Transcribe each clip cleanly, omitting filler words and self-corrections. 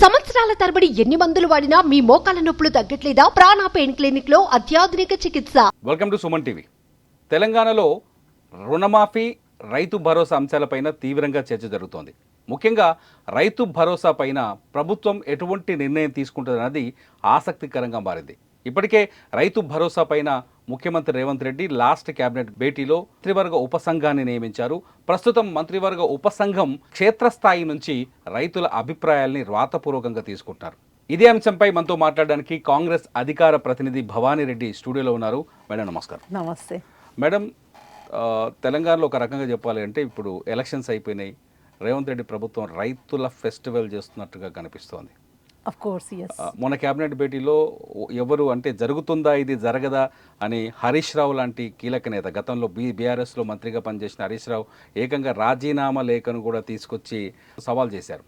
సంవత్సరాల తరబడి ఎన్ని మందులు వాడినా మీ మోకాల నొప్పులు తగ్గట్లేదా? ప్రాణ పెయిన్ క్లినిక్ లో అత్యాధునిక చికిత్స. Welcome to Suman TV. తెలంగాణలో రుణమాఫీ, రైతు భరోసా అంశాలపైన తీవ్రంగా చర్చ జరుగుతోంది. ముఖ్యంగా రైతు భరోసా పైన ప్రభుత్వం ఎటువంటి నిర్ణయం తీసుకుంటుందన్నది ఆసక్తికరంగా మారింది. ఇప్పటికే రైతు భరోసా పైన ముఖ్యమంత్రి రేవంత్ రెడ్డి లాస్ట్ కేబినెట్ భేటీలో మంత్రివర్గ ఉపసంఘాన్ని నియమించారు. ప్రస్తుతం మంత్రివర్గ ఉపసంఘం క్షేత్రస్థాయి నుంచి రైతుల అభిప్రాయాల్ని రాతపూర్వకంగా తీసుకుంటున్నారు. ఇదే అంశంపై మనతో మాట్లాడడానికి కాంగ్రెస్ అధికార ప్రతినిధి భవానీ రెడ్డి స్టూడియోలో ఉన్నారు. మేడం నమస్కారం. నమస్తే మేడం, తెలంగాణలో ఒక రకంగా చెప్పాలి అంటే ఇప్పుడు ఎలక్షన్స్ అయిపోయినాయి. రేవంత్ రెడ్డి ప్రభుత్వం రైతుల ఫెస్టివల్ చేస్తున్నట్టుగా కనిపిస్తోంది. మొన్న కేబినెట్ భేటీలో ఎవరు అంటే జరుగుతుందా ఇది జరగదా అని హరీష్ రావు లాంటి కీలక నేత, గతంలో బీఆర్ఎస్లో మంత్రిగా పనిచేసిన హరీష్ రావు ఏకంగా రాజీనామా లేఖను కూడా తీసుకొచ్చి సవాల్ చేశారు.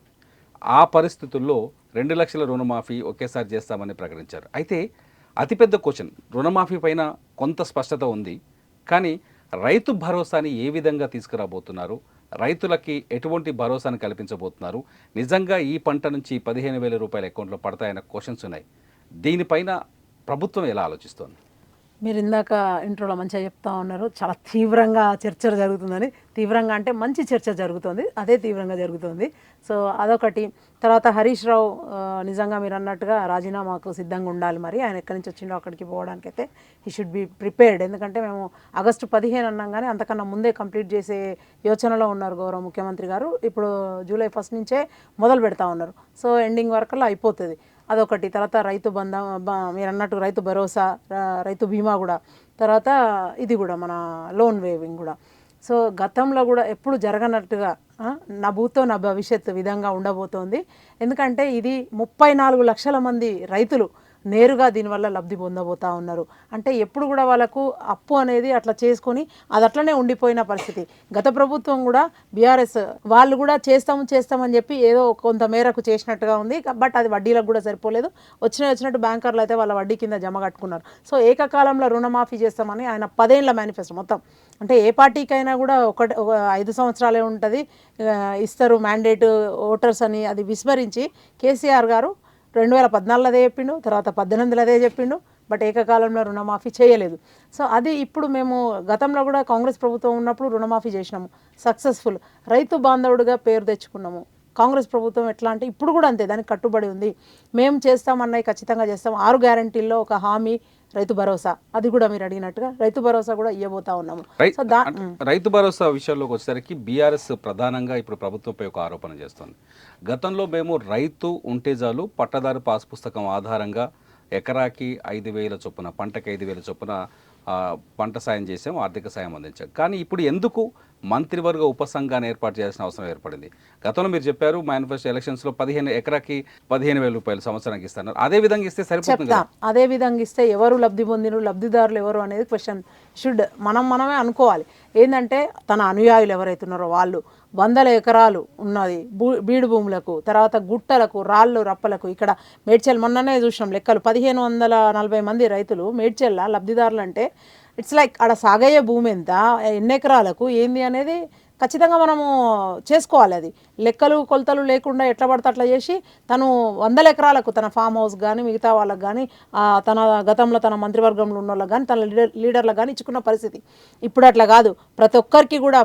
ఆ పరిస్థితుల్లో 2 లక్షల రుణమాఫీ ఒకేసారి చేస్తామని ప్రకటించారు. అయితే అతిపెద్ద క్వశ్చన్, రుణమాఫీ పైన కొంత స్పష్టత ఉంది, కానీ రైతు భరోసాని ఏ విధంగా తీసుకురాబోతున్నారు, రైతులకి ఎటువంటి భరోసాను కల్పించబోతున్నారు, నిజంగా ఈ పంట నుంచి 15,000 రూపాయల అకౌంట్లో పడతాయన్న క్వశ్చన్స్ ఉన్నాయి. దీనిపైన ప్రభుత్వం ఎలా ఆలోచిస్తోంది? మీరు ఇందాక ఇంట్రోలో మంచిగా చెప్తా ఉన్నారు, చాలా తీవ్రంగా చర్చ జరుగుతుందని. తీవ్రంగా అంటే మంచి చర్చ జరుగుతుంది, అదే తీవ్రంగా జరుగుతుంది. సో అదొకటి. తర్వాత హరీష్ రావు నిజంగా మీరు అన్నట్టుగా రాజీనామాకు సిద్ధంగా ఉండాలి. మరి ఆయన ఎక్కడి నుంచి వచ్చిండో అక్కడికి పోవడానికైతే హీ షుడ్ బి ప్రిపేర్డ్. ఎందుకంటే మేము ఆగస్టు 15 అన్నాం, కానీ అంతకన్నా ముందే కంప్లీట్ చేసే యోచనలో ఉన్నారు గౌరవ ముఖ్యమంత్రి గారు. ఇప్పుడు జూలై 1 నుంచే మొదలు పెడతా ఉన్నారు. సో ఎండింగ్ వరకల్లా అయిపోతుంది. అదొకటి. తర్వాత రైతు మీరు అన్నట్టు రైతు భరోసా, రైతు బీమా కూడా, తర్వాత ఇది కూడా మన లోన్ వేవింగ్ కూడా. సో గతంలో కూడా ఎప్పుడు జరగనట్టుగా నా భూతో నా భవిష్యత్తు విధంగా ఉండబోతోంది. ఎందుకంటే ఇది 34 లక్షల మంది రైతులు నేరుగా దీనివల్ల లబ్ధి పొందబోతూ ఉన్నారు. అంటే ఎప్పుడు కూడా వాళ్ళకు అప్పు అనేది అట్లా చేసుకొని అది అట్లనే ఉండిపోయిన పరిస్థితి. గత ప్రభుత్వం కూడా బీఆర్ఎస్ వాళ్ళు కూడా చేస్తామని చెప్పి ఏదో కొంత మేరకు చేసినట్టుగా ఉంది. బట్ అది వడ్డీలకు కూడా సరిపోలేదు. వచ్చినట్టు బ్యాంకర్లు అయితే వాళ్ళ వడ్డీ కింద జమ కట్టుకున్నారు. సో ఏకకాలంలో రుణమాఫీ చేస్తామని ఆయన 10 ఏళ్ల మేనిఫెస్టో మొత్తం, అంటే ఏ పార్టీకైనా కూడా ఒక 5 సంవత్సరాలే ఉంటుంది ఇస్తారు మ్యాండేట్ ఓటర్స్ అని, అది విస్మరించి కేసీఆర్ గారు 2014 అదే చెప్పిండు, తర్వాత 18 అదే చెప్పిండు. బట్ ఏకకాలంలో రుణమాఫీ చేయలేదు. సో అది ఇప్పుడు మేము గతంలో కూడా కాంగ్రెస్ ప్రభుత్వం ఉన్నప్పుడు రుణమాఫీ చేసినాము, సక్సెస్ఫుల్ రైతు బాంధవుడిగా పేరు తెచ్చుకున్నాము. కాంగ్రెస్ ప్రభుత్వం ఎట్లా అంటే ఇప్పుడు కూడా అంతే, దానికి కట్టుబడి ఉంది. మేము చేస్తామన్నవి ఖచ్చితంగా చేస్తాం. 6 గ్యారంటీల్లో ఒక హామీ రైతు భరోసా, అది కూడా మీరు అడిగినట్టుగా రైతు భరోసా కూడా ఇవ్వబోతా ఉన్నాము. సో రైతు భరోసా విషయంలోకి వచ్చేసరికి బీఆర్ఎస్ ప్రధానంగా ఇప్పుడు ప్రభుత్వంపై ఒక ఆరోపణ చేస్తుంది. గతంలో మేము రైతు ఉంటే చాలు పట్టదారు పాస్ పుస్తకం ఆధారంగా ఎకరాకి 5,000 చొప్పున, పంటకి 5,000 చొప్పున పంట సాయం చేసాం, ఆర్థిక సాయం అందించాం. కానీ ఇప్పుడు ఎందుకు మంత్రివర్గ ఉపసంఘాన్ని ఏర్పాటు చేయాల్సిన అవసరం ఏర్పడింది? గతంలో మీరు చెప్పారు మేనిఫెస్టో ఎలక్షన్స్లో ఎకరాకి 15,000 రూపాయలు సంవత్సరానికి ఇస్తున్నారు. అదే విధంగా ఇస్తే సరిపోతుంది. అదే విధంగా ఇస్తే ఎవరు లబ్ధి పొందిన లబ్ధిదారులు ఎవరు అనేది క్వశ్చన్ షుడ్ మనమే అనుకోవాలి. ఏంటంటే తన అనుయాయులు ఎవరైతున్నారో వాళ్ళు 100 ఎకరాలు ఉన్నది బీడు భూములకు, తర్వాత గుట్టలకు, రాళ్ళు రప్పలకు. ఇక్కడ మేడ్చల్ మొన్ననే చూసినాం లెక్కలు, 1,540 మంది రైతులు మేడ్చల్ల లబ్ధిదారులు. అంటే ఇట్స్ లైక్ ఆడ సాగయ్యే భూమి ఎంత, ఎన్ని ఎకరాలకు ఏంది అనేది ఖచ్చితంగా మనము చేసుకోవాలి. అది లెక్కలు కొలతలు లేకుండా ఎట్లా పడితే అట్లా చేసి తను 100 ఎకరాలకు తన ఫామ్ హౌస్ కానీ మిగతా వాళ్ళకి కానీ తన గతంలో తన మంత్రివర్గంలో ఉన్న వాళ్ళకి కానీ తన లీడర్లకు కానీ ఇచ్చుకున్న పరిస్థితి. ఇప్పుడు అట్లా కాదు, ప్రతి ఒక్కరికి కూడా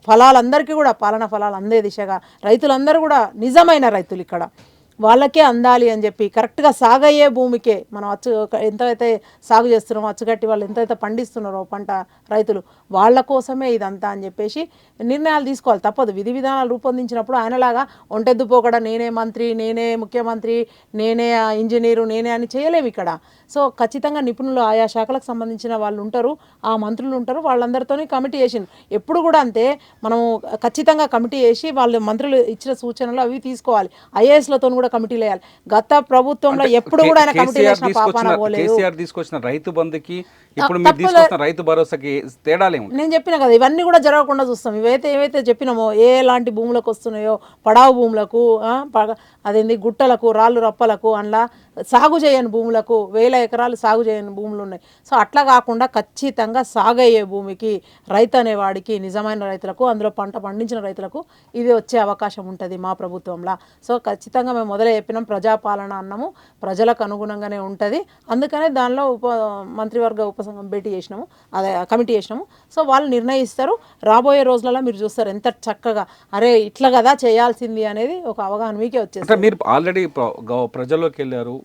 ఫలాలందరికీ కూడా పాలన ఫలాలు అందే దిశగా రైతులందరూ కూడా నిజమైన రైతులు ఇక్కడ వాళ్ళకే అందాలి అని చెప్పి కరెక్ట్గా సాగయ్యే భూమికే మనం ఎంతైతే సాగు చేస్తున్నామో, అచ్చుకట్టి వాళ్ళు ఎంతైతే పండిస్తున్నారో పంట రైతులు, వాళ్ళ కోసమే ఇదంతా అని చెప్పేసి నిర్ణయాలు తీసుకోవాలి. తప్పదు. విధి విధానాలు రూపొందించినప్పుడు ఆయనలాగా ఒంటెద్దు పోకడ నేనే మంత్రి, నేనే ముఖ్యమంత్రి, నేనే ఇంజనీరు, నేనే అని చేయలేము ఇక్కడ. సో ఖచ్చితంగా నిపుణులు ఆయా శాఖలకు సంబంధించిన వాళ్ళు ఉంటారు, ఆ మంత్రులు ఉంటారు, వాళ్ళందరితోనే కమిటీ చేసింది. ఎప్పుడు కూడా అంతే, మనము ఖచ్చితంగా కమిటీ చేసి వాళ్ళు మంత్రులు ఇచ్చిన సూచనలు అవి తీసుకోవాలి. ఐఏఎస్లతో కూడా కమిటీలు వేయాలి. గత ప్రభుత్వంలో ఎప్పుడు కూడా ఆయన కమిటీ చేసిన పాపాన పోలేదు. కేసీఆర్ తీసుకొచ్చిన రైతు బంధుకి ఇప్పుడు మీరు తీసుకొచ్చిన రైతు భరోసాకి తేడాలేము. నేను చెప్పిన కదా, ఇవన్నీ కూడా జరగకుండా చూస్తాం. ఏవైతే చెప్పినామో ఎలాంటి భూములకు వస్తున్నాయో, పడావు భూములకు, అదేంది గుట్టలకు, రాళ్ళు రప్పలకు, అందులో సాగు చేయని భూములకు, 1000 ఎకరాలు సాగు చేయని భూములు ఉన్నాయి. సో అట్లా కాకుండా ఖచ్చితంగా సాగయ్యే భూమికి రైతు అనేవాడికి, నిజమైన రైతులకు, అందులో పంట పండించిన రైతులకు ఇది వచ్చే అవకాశం ఉంటుంది మా ప్రభుత్వంలో. సో ఖచ్చితంగా మేము మొదలే చెప్పినాం, ప్రజాపాలన అన్నము ప్రజలకు అనుగుణంగానే ఉంటుంది. అందుకనే దానిలో మంత్రివర్గ భేటీ చేసినాము, అదే కమిటీ చేసినాము. సో వాళ్ళు నిర్ణయిస్తారు. రాబోయే రోజులలో మీరు చూస్తారు ఎంత చక్కగా అరే ఇట్లా కదా చేయాల్సింది అనేది ఒక అవగాహన మీకే వచ్చేస్తుంది. మీరు ఆల్రెడీ ప్రజల్లోకి వెళ్ళారు,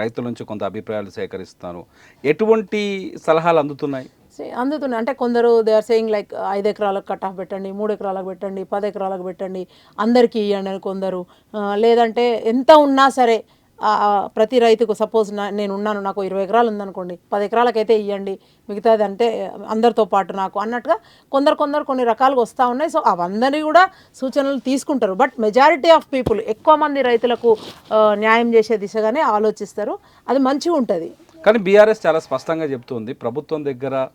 రైతుల నుంచి కొంత అభిప్రాయాలు సేకరిస్తున్నారు, ఎటువంటి సలహాలు అందుతున్నాయి? అందుతున్నాయి అంటే కొందరు దే ఆర్ సేయింగ్ లైక్ 5 ఎకరాలకు కట్ ఆఫ్ పెట్టండి, 3 ఎకరాలకు పెట్టండి, 10 ఎకరాలకు పెట్టండి, అందరికీ ఇవ్వండి అని కొందరు. లేదంటే ఎంత ఉన్నా సరే ప్రతి రైతుకు సపోజ్ నేను ఉన్నాను, నాకు 20 ఎకరాలు ఉందనుకోండి, 10 ఎకరాలకైతే ఇవ్వండి, మిగతాది అంటే అందరితో పాటు నాకు అన్నట్టుగా కొందరు కొన్ని రకాలుగా వస్తూ ఉన్నాయి. సో అవందరినీ కూడా సూచనలు తీసుకుంటారు. బట్ మెజారిటీ ఆఫ్ పీపుల్, ఎక్కువ మంది రైతులకు న్యాయం చేసే దిశగానే ఆలోచిస్తారు. అది మంచిగా ఉంటుంది. కానీ బీఆర్ఎస్ చాలా స్పష్టంగా చెప్తుంది, ప్రభుత్వం దగ్గర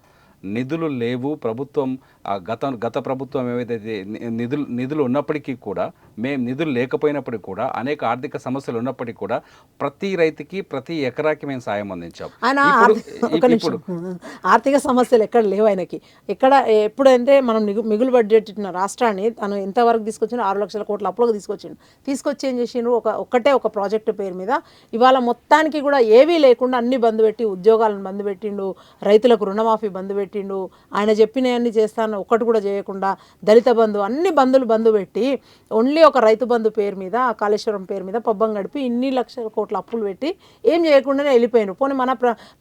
నిధులు లేవు, ప్రభుత్వం గత ప్రభుత్వం ఏవైతే నిధులు ఉన్నప్పటికీ కూడా, మేము నిధులు లేకపోయినప్పటికీ కూడా, అనేక ఆర్థిక సమస్యలు ఉన్నప్పటికీ కూడా ప్రతి రైతుకి ప్రతి ఎకరాకి మేము సాయం అందించాం. ఆర్థిక సమస్యలు ఎక్కడ లేవు ఆయనకి. ఎక్కడ ఎప్పుడంటే మనం మిగులు బడ్జెట్ ఇచ్చిన రాష్ట్రాన్ని తను ఎంతవరకు తీసుకొచ్చిన 6 లక్షల కోట్ల అప్పులకు తీసుకొచ్చి ఏం చేసిండ్రు, ఒక ప్రాజెక్టు పేరు మీద ఇవాళ మొత్తానికి కూడా ఏవీ లేకుండా అన్ని బంద్ పెట్టి, ఉద్యోగాలను బంద్ పెట్టిండు, రైతులకు రుణమాఫీ బంద్ పెట్టిండు, ఆయన చెప్పినవన్నీ చేస్తాను ఒక్కటి కూడా చేయకుండా, దళిత బంధు అన్ని బంధు పెట్టి ఓన్లీ ఒక రైతు బంధు పేరు మీద, కాళేశ్వరం పేరు మీద పబ్బం గడిపి ఇన్ని లక్షల కోట్ల అప్పులు పెట్టి ఏం చేయకుండానే వెళ్ళిపోయినారు. పోనీ మన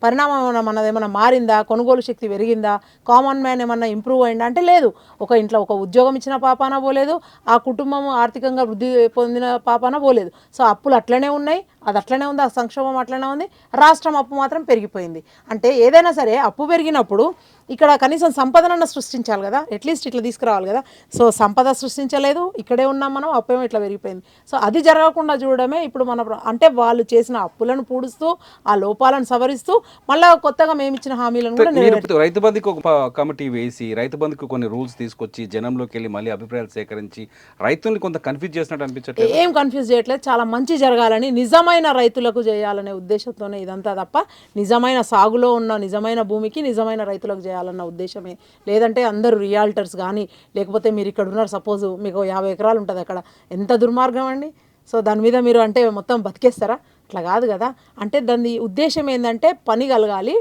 పరిణామం మనదేమన్నా మారిందా, కొనుగోలు శక్తి పెరిగిందా, కామన్ మ్యాన్ ఏమన్నా ఇంప్రూవ్ అయిందా అంటే లేదు. ఒక ఇంట్లో ఒక ఉద్యోగం ఇచ్చిన పాపాన పోలేదు, ఆ కుటుంబం ఆర్థికంగా వృద్ధి పొందిన పాపాన పోలేదు. సో అప్పులు అట్లనే ఉన్నాయి, అది అట్లనే ఉంది, ఆ సంక్షోభం అట్లనే ఉంది, రాష్ట్రం అప్పు మాత్రం పెరిగిపోయింది. అంటే ఏదైనా సరే అప్పు పెరిగినప్పుడు ఇక్కడ కనీసం సంపదనన్న సృష్టించాలి కదా, అట్లీస్ట్ ఇట్లా తీసుకురావాలి కదా. సో సంపద సృష్టించలేదు, ఇక్కడే ఉన్నాం మనం, అప్పేమో ఇట్లా పెరిగిపోయింది. సో అది జరగకుండా చూడడమే ఇప్పుడు అంటే వాళ్ళు చేసిన అప్పులను పూడుస్తూ, ఆ లోపాలను సవరిస్తూ, మళ్ళీ కొత్తగా మేము ఇచ్చిన హామీలను కూడా రైతు బంధుకు ఒక కమిటీ వేసి, రైతు బంధుకు కొన్ని రూల్స్ తీసుకొచ్చి, జనంలోకి వెళ్ళి మళ్ళీ అభిప్రాయాలు సేకరించి రైతుల్ని కొంత కన్ఫ్యూజ్ చేసినట్టు అనిపించట్లేదు? ఏం కన్ఫ్యూజ్ చేయట్లేదు, చాలా మంచి జరగాలని, నిజమైన రైతులకు చేయాలనే ఉద్దేశంతోనే ఇదంతా తప్ప నిజమైన సాగులో ఉన్న నిజమైన భూమికి నిజమైన రైతులకు చేయాలన్న ఉద్దేశమే. లేదంటే అందరూ రియాల్టర్స్ కానీ, లేకపోతే మీరు ఇక్కడ ఉన్నారు, సపోజ్ మీకు 50 ఎకరాలు ఉంటుంది అక్కడ, ఎంత దుర్మార్గం అండి. సో దాని మీద మీరు అంటే మొత్తం బతికేస్తారా? అట్లా కాదు కదా. అంటే దాని ఉద్దేశం ఏంటంటే పని కలగాలి,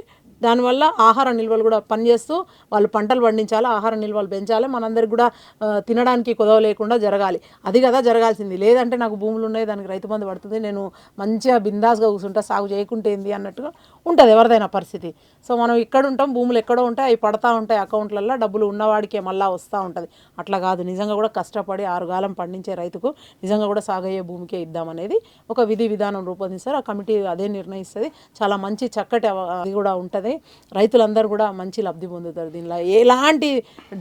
దానివల్ల ఆహార నిల్వలు కూడా పనిచేస్తూ వాళ్ళు పంటలు పండించాలి, ఆహార నిల్వలు పెంచాలి, మనందరికి కూడా తినడానికి కొదవ లేకుండా జరగాలి. అది కదా జరగాల్సింది. లేదంటే నాకు భూములు ఉన్నాయి, దానికి రైతు బంధు పడుతుంది, నేను మంచిగా బిందాస్గా కూర్చుంటా, సాగు చేయకుంటే ఏంది అన్నట్టుగా ఉంటుంది ఎవరిదైనా పరిస్థితి. సో మనం ఇక్కడ ఉంటాం, భూములు ఎక్కడో ఉంటాయి, అవి పడతా ఉంటాయి అకౌంట్లలో, డబ్బులు ఉన్నవాడికే మళ్ళీ వస్తూ ఉంటుంది. అట్లా కాదు, నిజంగా కూడా కష్టపడి 6 గాలం పండించే రైతుకు నిజంగా కూడా సాగయ్యే భూమికే ఇద్దామనేది ఒక విధి విధానం రూపొందిస్తారు. ఆ కమిటీ అదే నిర్ణయిస్తుంది. చాలా మంచి చక్కటి అది కూడా ఉంటుంది. రైతులందరూ కూడా మంచి లబ్ధి పొందుతారు. దీనిలో ఎలాంటి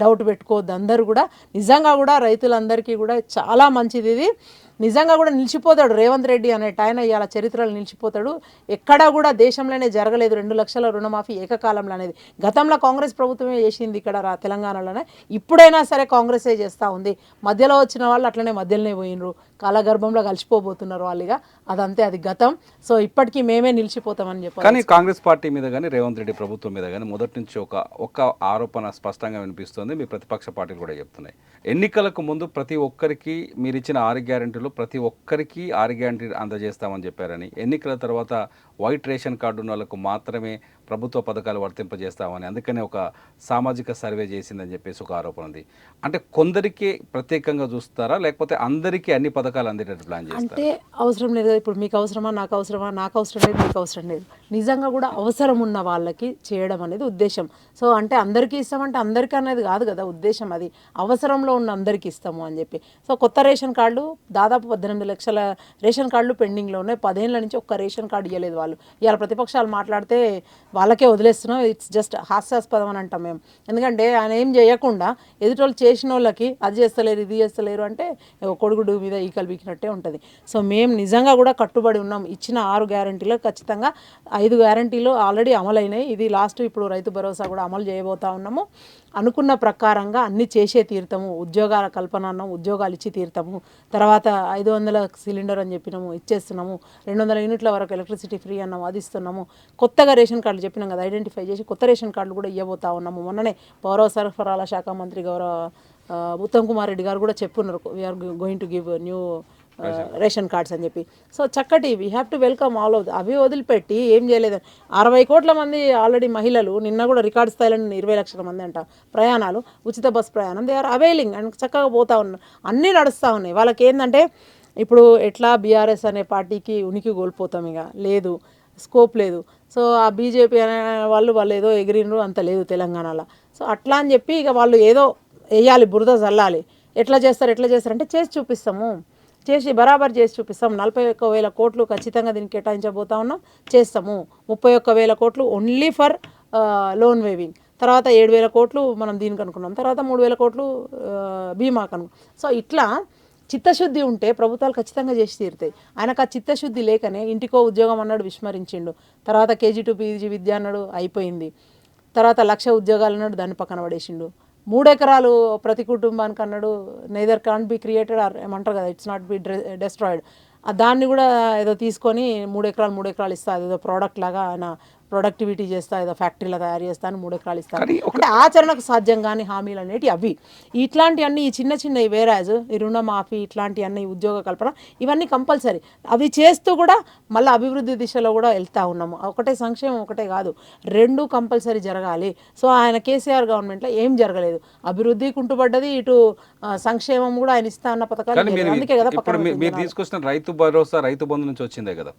డౌట్ పెట్టుకోవద్దు. అందరూ కూడా నిజంగా కూడా రైతులందరికీ కూడా చాలా మంచిది. ఇది నిజంగా కూడా నిలిచిపోతాడు రేవంత్ రెడ్డి అనేట ఆయన, ఇవాళ చరిత్రలో నిలిచిపోతాడు. ఎక్కడా కూడా దేశంలోనే జరగలేదు 2 లక్షల రుణమాఫీ ఏకకాలంలో అనేది. గతంలో కాంగ్రెస్ ప్రభుత్వమే చేసింది ఇక్కడ తెలంగాణలోనే, ఇప్పుడైనా సరే కాంగ్రెసే చేస్తూ ఉంది. మధ్యలో వచ్చిన వాళ్ళు అట్లనే మధ్యలోనే పోయినరు, కాలగర్భంలో కలిసిపోబోతున్నారు వాళ్ళుగా. అదంతే, అది గతం. సో ఇప్పటికీ మేమే నిలిచిపోతామని చెప్పారు. కానీ కాంగ్రెస్ పార్టీ మీద కానీ, రేవంత్ రెడ్డి ప్రభుత్వం మీద కానీ మొదటి నుంచి ఒక ఆరోపణ స్పష్టంగా వినిపిస్తుంది, మీ ప్రతిపక్ష పార్టీలు కూడా చెప్తున్నాయి. ఎన్నికలకు ముందు ప్రతి ఒక్కరికి మీరు ఇచ్చిన 6 గ్యారెంటీలు ప్రతి ఒక్కరికి 6 గ్యారెంటీ అందజేస్తామని చెప్పారని, ఎన్నికల తర్వాత వైట్ రేషన్ కార్డు ఉన్న వాళ్ళకు మాత్రమే ప్రభుత్వ పథకాలు వర్తింపజేస్తామని, అందుకనే ఒక సామాజిక సర్వే చేసిందని చెప్పేసి ఒక ఆరోపణ ఉంది. అంటే కొందరికి ప్రత్యేకంగా చూస్తారా, లేకపోతే అందరికీ అన్ని పథకాలు అందేటట్టు ప్లాన్ చేస్తారా? అంటే అవసరం లేదు. ఇప్పుడు మీకు అవసరమా, నాకు అవసరమా, నాకు అవసరం లేదు, మీకు అవసరం లేదు. నిజంగా కూడా అవసరం ఉన్న వాళ్ళకి చేయడం అనేది ఉద్దేశం. సో అంటే అందరికీ ఇస్తామంటే అందరికీ అనేది కాదు కదా ఉద్దేశం, అది అవసరంలో ఉన్న అందరికీ ఇస్తాము అని చెప్పి. సో కొత్త రేషన్ కార్డు దాదాపు 18 లక్షల రేషన్ కార్డులు పెండింగ్లో ఉన్నాయి. 10 ఏళ్ళ నుంచి ఒక్క రేషన్ కార్డు ఇవ్వలేదు వాళ్ళు. ఇవాళ ప్రతిపక్షాలు మాట్లాడితే వాళ్ళకే వదిలేస్తున్నాం, ఇట్స్ జస్ట్ హాస్యాస్పదం అని అంటాం మేము. ఎందుకంటే ఆయన ఏం చేయకుండా ఎదుటోళ్ళు చేసిన వాళ్ళకి అది చేస్తలేరు, ఇది చేస్తలేరు అంటే కొడుగుడు మీద ఈకలు బీకినట్టే ఉంటుంది. సో మేము నిజంగా కూడా కట్టుబడి ఉన్నాం. ఇచ్చిన 6 గ్యారెంటీలు ఖచ్చితంగా 5 గ్యారెంటీలు ఆల్రెడీ అమలైనాయి. ఇది లాస్ట్ ఇప్పుడు రైతు భరోసా కూడా అమలు చేయబోతా ఉన్నాము. అనుకున్న ప్రకారంగా అన్ని చేసే తీరుతాము. ఉద్యోగాల కల్పన అన్నాము, ఉద్యోగాలు ఇచ్చి తీరుతాము. తర్వాత 500 సిలిండర్ అని చెప్పినాము, ఇచ్చేస్తున్నాము. 200 యూనిట్ల వరకు ఎలక్ట్రిసిటీ ఫ్రీ అన్నాము, అది ఇస్తున్నాము. కొత్తగా రేషన్ కార్డులు చెప్పినాం కదా, ఐడెంటిఫై చేసి కొత్త రేషన్ కార్డులు కూడా ఇవ్వబోతా ఉన్నాము. మొన్ననే పౌర సరఫరాల శాఖ మంత్రి గౌరవ ఉత్తమ్ కుమార్ రెడ్డి గారు కూడా చెప్పున్నారు, we are going to give new ration cards అని చెప్పి. సో చక్కటి we have to welcome all of అవి వదిలిపెట్టి ఏం చేయలేదని 60 కోట్ల మంది ఆల్రెడీ మహిళలు నిన్న కూడా రికార్డ్ స్థాయిలో 20 లక్షల మంది అంట ప్రయాణాలు, ఉచిత బస్ ప్రయాణం, దే ఆర్ అవైలింగ్ అండ్ చక్కగా పోతా ఉన్నారు, అన్నీ నడుస్తూ ఉన్నాయి. వాళ్ళకి ఏంటంటే ఇప్పుడు ఎట్లా బీఆర్ఎస్ అనే పార్టీకి ఉనికి కోల్పోతాం, ఇక లేదు, స్కోప్ లేదు. సో ఆ బీజేపీ అనే వాళ్ళు ఏదో ఎగిరినరు, అంత లేదు తెలంగాణలో. సో అట్లా అని చెప్పి ఇక వాళ్ళు ఏదో వేయాలి, బురద చల్లాలి. ఎట్లా చేస్తారంటే చేసి చూపిస్తాము, చేసి బరాబర్ చేసి చూపిస్తాం. 41,000 కోట్లు ఖచ్చితంగా దీనికి కేటాయించబోతా ఉన్నాం, చేస్తాము. 31,000 కోట్లు ఓన్లీ ఫర్ లోన్ వేవింగ్, తర్వాత 7,000 కోట్లు మనం దీనికి అనుకున్నాం, తర్వాత 3,000 కోట్లు బీమాకు అనుకున్నాం. సో ఇట్లా చిత్తశుద్ధి ఉంటే ప్రభుత్వాలు ఖచ్చితంగా చేసి తీరుతాయి. ఆయనకు ఆ చిత్తశుద్ధి లేకనే ఇంటికో ఉద్యోగం అన్నాడు, విస్మరించిండు. తర్వాత KG to PG విద్య అన్నాడు, అయిపోయింది. తర్వాత 1,00,000 ఉద్యోగాలు అన్నాడు, దాన్ని పక్కన పడేసిండు. 3 ఎకరాలు ప్రతి కుటుంబానికి అన్నాడు, neither can't be created or ఏమంటారు కదా, ఇట్స్ నాట్ బి డెస్ట్రాయిడ్. దాన్ని కూడా ఏదో తీసుకొని 3 ఎకరాలు ఇస్తా, అదేదో ప్రోడక్ట్ లాగా ఆయన ప్రొడక్టివిటీ చేస్తా, ఏదో ఫ్యాక్టరీలో తయారు చేస్తా అని 3 ఎకరాలు ఇస్తాను అంటే ఆచరణకు సాధ్యం కానీ హామీలు అనేవి అవి. ఇట్లాంటివన్నీ ఈ చిన్న వేరాజ్, ఈ రుణమాఫీ, ఇట్లాంటివన్నీ ఉద్యోగ కల్పన, ఇవన్నీ కంపల్సరీ. అవి చేస్తూ కూడా మళ్ళీ అభివృద్ధి దిశలో కూడా వెళ్తూ ఉన్నాము. ఒకటే సంక్షేమం ఒకటే కాదు, 2 కంపల్సరీ జరగాలి. సో ఆయన కేసీఆర్ గవర్నమెంట్లో ఏం జరగలేదు, అభివృద్ధి కుంటుపడ్డది, ఇటు సంక్షేమం కూడా ఆయన ఇస్తా అన్న పథకాలు. అందుకే కదా మీరు తీసుకొచ్చిన రైతు భరోసా, రైతు బంధు నుంచి వచ్చిందే కదా.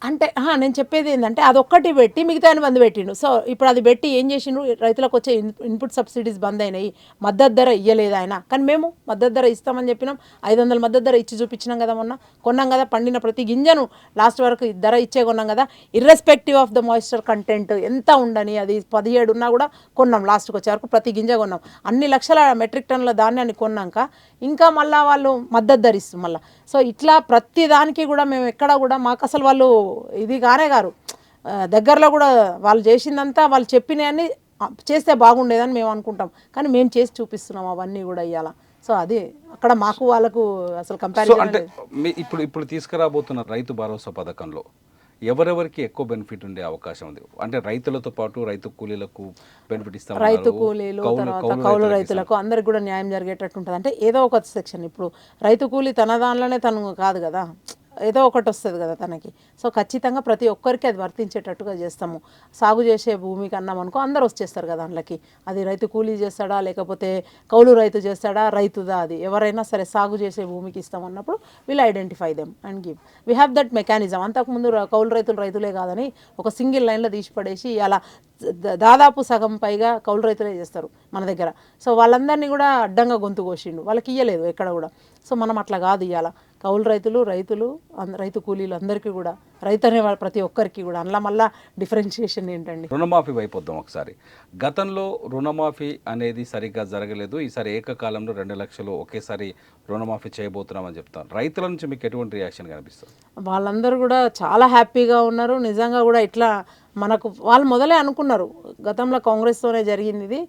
అంటే నేను చెప్పేది ఏంటంటే అదొక్కటి పెట్టి మిగతా బంద్ పెట్టిండు. సో ఇప్పుడు అది పెట్టి ఏం చేసిండ్రు, రైతులకు వచ్చే ఇన్పుట్ సబ్సిడీస్ బంద్ అయినాయి, మద్దతు ధర ఇయ్యలేదు ఆయన. కానీ మేము మద్దతు ధర ఇస్తామని చెప్పినాం, 500 మద్దతు ధర ఇచ్చి చూపించినాం కదా, మొన్న కొన్నాం కదా, పండిన ప్రతి గింజను లాస్ట్ వరకు ధర ఇచ్చే కొన్నాం కదా, irrespective of the moisture content ఎంత ఉండని, అది 17 ఉన్నా కూడా కొన్నాం, లాస్ట్కి వచ్చే వరకు ప్రతి గింజ కొన్నాం. అన్ని లక్షల మెట్రిక్ టన్నుల ధాన్యాన్ని కొన్నాక ఇంకా మళ్ళీ వాళ్ళు మద్దతు ధర ఇస్తారు మళ్ళీ. సో ఇట్లా ప్రతి దానికి కూడా మేము ఎక్కడ కూడా మాకు అసలు వాళ్ళు ఇది గారు దగ్గరలో కూడా వాళ్ళు చేసిందంతా వాళ్ళు చెప్పినవన్నీ చేస్తే బాగుండేదని మేము అనుకుంటాం, కానీ మేము చేసి చూపిస్తున్నాం అవన్నీ కూడా ఇవ్వాల. సో అది అక్కడ మాకు వాళ్ళకు అసలు కంపారిజన్. అంటే ఇప్పుడు తీసుకురాబోతున్న రైతు భరోసా పథకంలో ఎవరెవరికి ఎక్కువ బెనిఫిట్ ఉండే అవకాశం ఉంది? అంటే రైతులతో పాటు రైతు కూలీలకు బెనిఫిట్ ఇస్తాం, రైతు కూలీలు, తర్వాత కౌలు రైతులకు అందరికి కూడా న్యాయం జరిగేటట్టు ఉంటుంది. అంటే ఏదో ఒక సెక్షన్, ఇప్పుడు రైతు కూలీ తన దానిలోనే తను కాదు కదా, ఏదో ఒకటి వస్తుంది కదా తనకి. సో ఖచ్చితంగా ప్రతి ఒక్కరికి అది వర్తించేటట్టుగా చేస్తాము. సాగు చేసే భూమికి అన్నాం అనుకో, అందరు వచ్చేస్తారు కదా అందులోకి. అది రైతు కూలీ చేస్తాడా, లేకపోతే కౌలు రైతు చేస్తాడా, రైతుదా, అది ఎవరైనా సరే సాగు చేసే భూమికి ఇస్తామన్నప్పుడు will identify them and give. We have that mechanism. అంతకుముందు కౌలు రైతులే కాదని ఒక సింగిల్ లైన్లో తీసి పడేసి అలా దాదాపు సగం పైగా కౌలు రైతులే చేస్తారు మన దగ్గర. సో వాళ్ళందరినీ కూడా అడ్డంగా గొంతు కోసిండు, వాళ్ళకి ఇయ్యలేదు ఎక్కడ కూడా. సో మనం అట్లా కాదు ఇవ్వాల, కౌలు రైతులు రైతు కూలీలు అందరికీ కూడా, రైతు అనే ప్రతి ఒక్కరికి కూడా. అందులో మళ్ళీ డిఫరెన్షియేషన్ ఏంటండి. రుణమాఫీ వైపోద్దాం ఒకసారి. గతంలో రుణమాఫీ అనేది సరిగ్గా జరగలేదు, ఈసారి ఏకకాలంలో 2 లక్షలు ఒకేసారి రుణమాఫీ చేయబోతున్నామని చెప్తాను. రైతుల నుంచి మీకు ఎటువంటి రియాక్షన్ కనిపిస్తుంది? వాళ్ళందరూ కూడా చాలా హ్యాపీగా ఉన్నారు. నిజంగా కూడా ఇట్లా మనకు వాళ్ళు మొదలే అనుకున్నారు, గతంలో కాంగ్రెస్తోనే జరిగింది ఇది,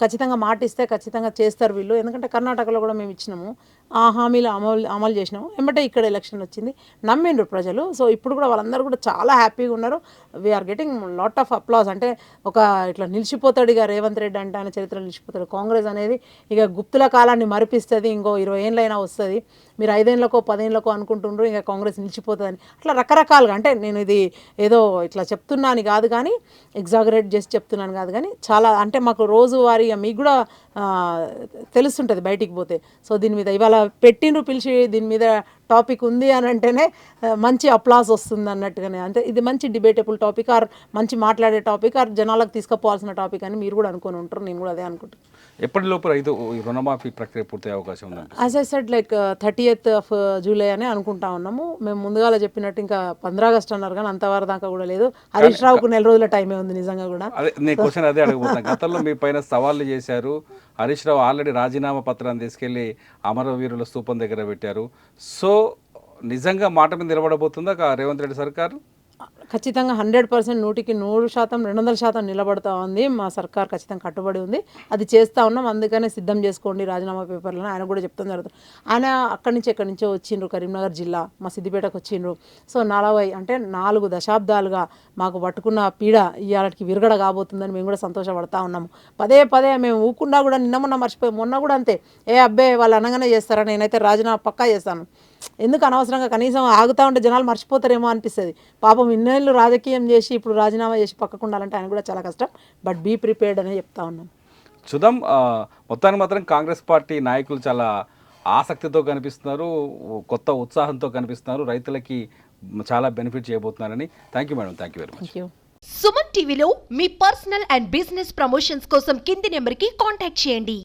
ఖచ్చితంగా మాట ఇస్తే ఖచ్చితంగా చేస్తారు వీళ్ళు. ఎందుకంటే కర్ణాటకలో కూడా మేము ఇచ్చినాము, ఆ హామీలు అమలు చేసినాము. ఏమంటే ఇక్కడ ఎలక్షన్ వచ్చింది, నమ్మిండ్రు ప్రజలు. సో ఇప్పుడు కూడా వాళ్ళందరూ కూడా చాలా హ్యాపీగా ఉన్నారు. We are getting lot of applause. అంటే ఒక ఇట్లా నిలిచిపోతాడు ఇక రేవంత్ రెడ్డి అంటే, ఆయన చరిత్రలో నిలిచిపోతాడు. కాంగ్రెస్ అనేది ఇక గుప్తుల కాలాన్ని మరిపిస్తుంది, ఇంకో 20 ఏళ్ళైనా వస్తుంది. మీరు 5 ఏళ్ళకో 10 ఏళ్ళకో అనుకుంటుండ్రు ఇంకా కాంగ్రెస్ నిలిచిపోతుందని. అట్లా రకరకాలుగా, అంటే నేను ఇది ఏదో ఇట్లా చెప్తున్నాను కాదు కానీ, ఎగ్జాగరేట్ చేసి చెప్తున్నాను కాదు కానీ, చాలా అంటే మాకు రోజువారీగా మీకు కూడా తెలుస్తుంటుంది బయటికి పోతే. సో దీని మీద ఇవాళ పెట్టిండ్రు పిలిచి, దీని మీద టాపిక్ ఉంది అని అంటేనే మంచి అప్లాస్ వస్తుంది అన్నట్టుగానే. అంటే ఇది మంచి డిబేటబుల్ టాపిక్, ఆర్ మంచి మాట్లాడే టాపిక్, ఆర్ జనాలకు తీసుకుపోవాల్సిన టాపిక్ అని మీరు కూడా అనుకొని ఉంటారు, నేను కూడా అదే అనుకుంటాను. ఎప్పటిలోపు రైతు రుణమాఫీ ప్రక్రియ పూర్తయ్యే అవకాశం ఉంది? As I said like 30th of July అని అనుకుంటా ఉన్నాము. మేము ముందుగా చెప్పినట్టు ఇంకా 15 August అన్నారు కానీ అంతవరకు దాకా కూడా లేదు. హరీష్ రావుకు 1 నెల రోజుల టైమే ఉంది నిజంగా కూడా. అదే నేను క్వశ్చన్ అదే అడగబోతున్నాను. గతంలో మీ పైన సవాళ్ళు చేశారు, హరీష్ రావు ఆల్రెడీ రాజీనామా పత్రాన్ని తీసుకెళ్లి అమరవీరుల స్తూపం దగ్గర పెట్టారు. సో నిజంగా మాట మీద నిలబడబోతుందా రేవంత్ రెడ్డి సర్కారు? ఖచ్చితంగా 100%, 100%, 200% నిలబడతా ఉంది. మా సర్కార్ ఖచ్చితంగా కట్టుబడి ఉంది, అది చేస్తూ ఉన్నాం. అందుకనే సిద్ధం చేసుకోండి రాజీనామా పేపర్లను ఆయన కూడా చెప్తాం జరుగుతుంది. ఆయన అక్కడి నుంచో వచ్చిండ్రు, కరీంనగర్ జిల్లా మా సిద్దిపేటకు వచ్చిండ్రు. సో 4 దశాబ్దాలుగా మాకు పట్టుకున్న పీడ ఇవాళకి విరగడ కాబోతుందని మేము కూడా సంతోషపడతా ఉన్నాము. పదే మేము ఊకున్నా కూడా, మొన్న మర్చిపోయి, మొన్న కూడా అంతే, అబ్బే వాళ్ళు అనగానే చేస్తారా, నేనైతే రాజీనామా పక్కా చేస్తాను, ఎందుకు అనవసరంగా కనీసం ఆగుతూ ఉంటే జనాలు మర్చిపోతారేమో అనిపిస్తుంది. పాపం ఇన్నేళ్ళు రాజకీయం చేసి ఇప్పుడు రాజీనామా చేసి పక్కకు ఉండాలంటే ఆయన కూడా చాలా కష్టం. బట్ బీ ప్రిపేర్డ్ అనే చెప్తా ఉన్నాను. చూద్దాం. మొత్తానికి మాత్రం కాంగ్రెస్ పార్టీ నాయకులు చాలా ఆసక్తితో కనిపిస్తున్నారు, కొత్త ఉత్సాహంతో కనిపిస్తున్నారు, రైతులకి చాలా బెనిఫిట్ చేయబోతున్నారని. Thank you madam, thank you very much. Thank you. Suman టీవీలో మీ పర్సనల్ అండ్ బిజినెస్ ప్రమోషన్స్ కోసం కింది నెంబర్కి కాంటాక్ట్ చేయండి.